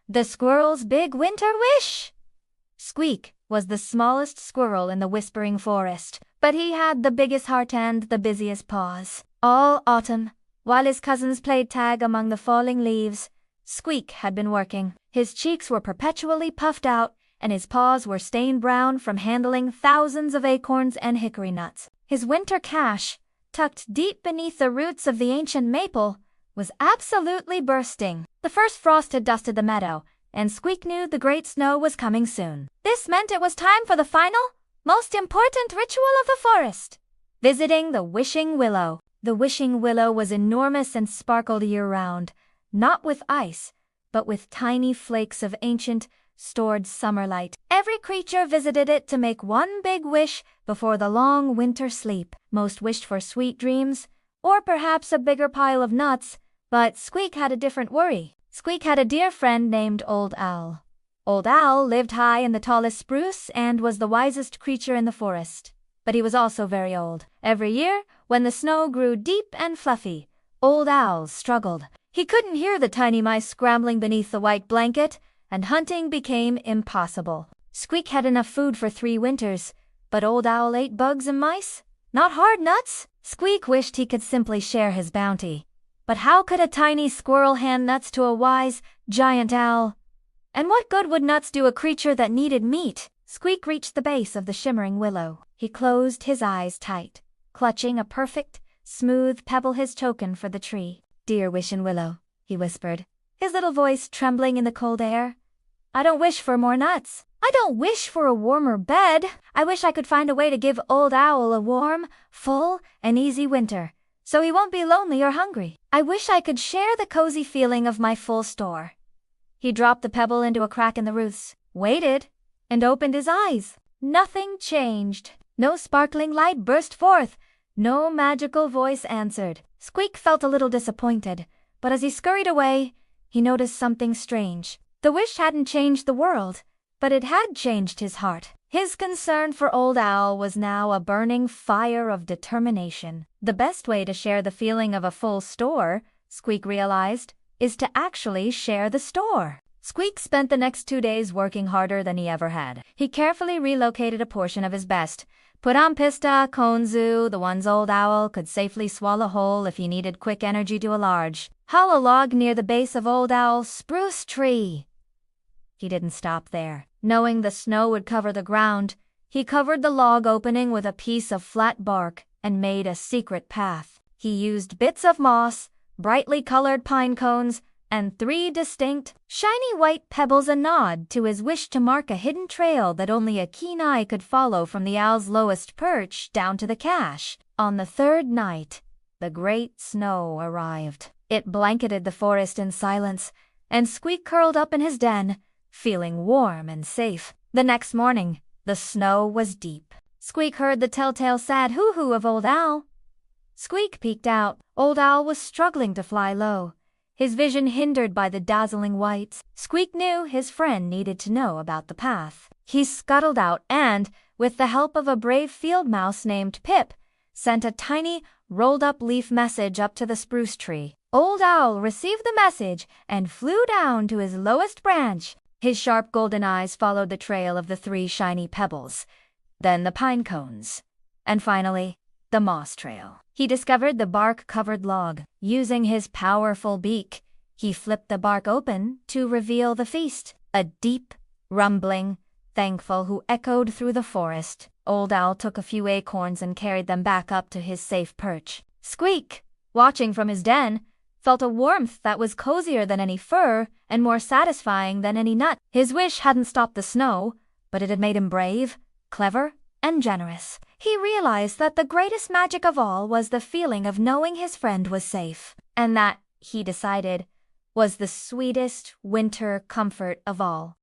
The Squirrel's Big Winter Wish. Squeak was the smallest squirrel in the Whispering Forest, but he had the biggest heart and the busiest paws. All autumn, while his cousins played tag among the falling leaves, Squeak had been working. His cheeks were perpetually puffed out, and his paws were stained brown from handling thousands of acorns and hickory nuts. His winter cache, tucked deep beneath the roots of the ancient maple, was absolutely bursting. The first frost had dusted the meadow, and Squeak knew the great snow was coming soon. This meant it was time for the final, most important ritual of the forest: visiting the Wishing Willow. The Wishing Willow was enormous and sparkled year-round, not with ice, but with tiny flakes of ancient, stored summer light. Every creature visited it to make one big wish before the long winter sleep. Most wished for sweet dreams, or perhaps a bigger pile of nuts, but Squeak had a different worry. Squeak had a dear friend named Old Owl. Old Owl lived high in the tallest spruce and was the wisest creature in the forest. But he was also very old. Every year, when the snow grew deep and fluffy, Old Owl struggled. He couldn't hear the tiny mice scrambling beneath the white blanket, and hunting became impossible. Squeak had enough food for 3 winters, but Old Owl ate bugs and mice, not hard nuts. Squeak wished he could simply share his bounty. But how could a tiny squirrel hand nuts to a wise, giant owl? And what good would nuts do a creature that needed meat? Squeak reached the base of the shimmering willow. He closed his eyes tight, clutching a perfect, smooth pebble, his token for the tree. "Dear Wishing Willow," he whispered, his little voice trembling in the cold air, "I don't wish for more nuts. I don't wish for a warmer bed. I wish I could find a way to give Old Owl a warm, full, and easy winter, so he won't be lonely or hungry. I wish I could share the cozy feeling of my full store." He dropped the pebble into a crack in the roofs, waited, and opened his eyes. Nothing changed. No sparkling light burst forth. No magical voice answered. Squeak felt a little disappointed, but as he scurried away, he noticed something strange. The wish hadn't changed the world, but it had changed his heart. His concern for Old Owl was now a burning fire of determination. The best way to share the feeling of a full store, Squeak realized, is to actually share the store. Squeak spent the next 2 days working harder than he ever had. He carefully relocated a portion of his best, put on pista, konzu, the ones Old Owl could safely swallow whole if he needed quick energy to a large, hollow log near the base of Old Owl's spruce tree. He didn't stop there. Knowing the snow would cover the ground, he covered the log opening with a piece of flat bark and made a secret path. He used bits of moss, brightly colored pine cones, and 3 distinct, shiny white pebbles, a nod to his wish to mark a hidden trail that only a keen eye could follow from the owl's lowest perch down to the cache. On the 3rd night, the great snow arrived. It blanketed the forest in silence, and Squeak curled up in his den, feeling warm and safe. The next morning, the snow was deep. Squeak heard the telltale sad hoo-hoo of Old Owl. Squeak peeked out. Old Owl was struggling to fly low, his vision hindered by the dazzling whites. Squeak knew his friend needed to know about the path. He scuttled out and, with the help of a brave field mouse named Pip, sent a tiny, rolled-up leaf message up to the spruce tree. Old Owl received the message and flew down to his lowest branch. His sharp golden eyes followed the trail of the 3 shiny pebbles, then the pine cones, and finally, the moss trail. He discovered the bark-covered log. Using his powerful beak, he flipped the bark open to reveal the feast, a deep, rumbling, thankful hoo echoed through the forest. Old Owl took a few acorns and carried them back up to his safe perch. Squeak, watching from his den, felt a warmth that was cozier than any fur and more satisfying than any nut. His wish hadn't stopped the snow, but it had made him brave, clever, and generous. He realized that the greatest magic of all was the feeling of knowing his friend was safe, and that, he decided, was the sweetest winter comfort of all.